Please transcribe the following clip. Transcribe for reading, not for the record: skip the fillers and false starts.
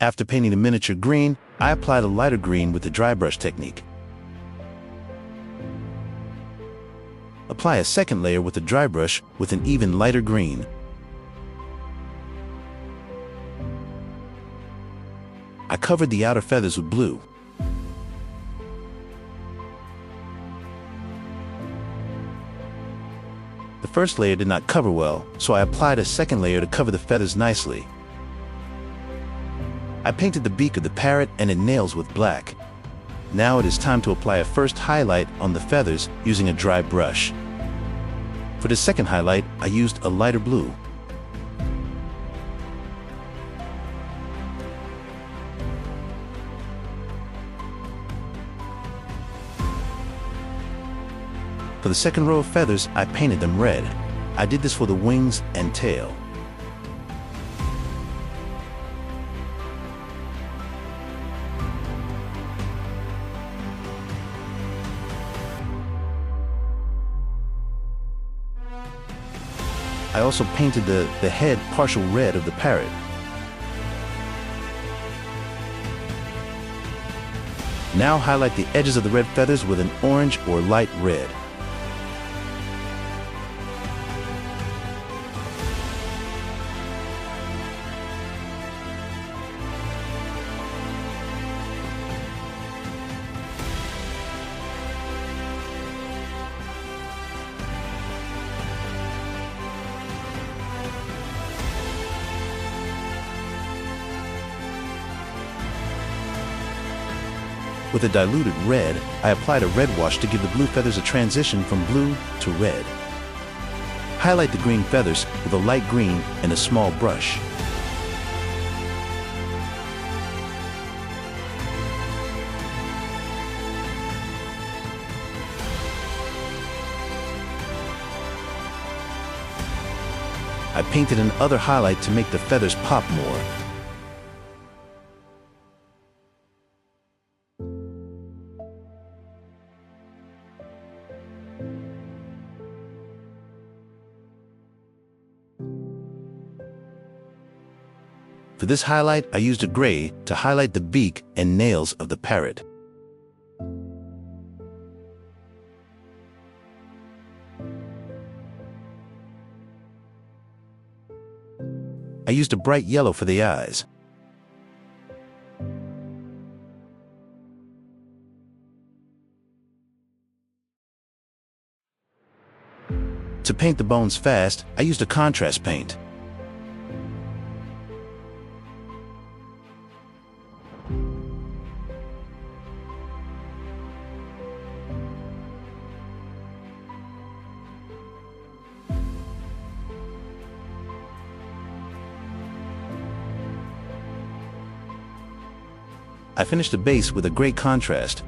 After painting the miniature green, I applied a lighter green with the dry brush technique. Apply a second layer with the dry brush with an even lighter green. I covered the outer feathers with blue. The first layer did not cover well, so I applied a second layer to cover the feathers nicely. I painted the beak of the parrot and its nails with black. Now it is time to apply a first highlight on the feathers using a dry brush. For the second highlight, I used a lighter blue. For the second row of feathers, I painted them red. I did this for the wings and tail. I also painted the head partial red of the parrot. Now highlight the edges of the red feathers with an orange or light red. With a diluted red, I applied a red wash to give the blue feathers a transition from blue to red. Highlight the green feathers with a light green and a small brush. I painted another highlight to make the feathers pop more. For this highlight, I used a gray to highlight the beak and nails of the parrot. I used a bright yellow for the eyes. To paint the bones fast, I used a contrast paint. I finished the base with a gray contrast.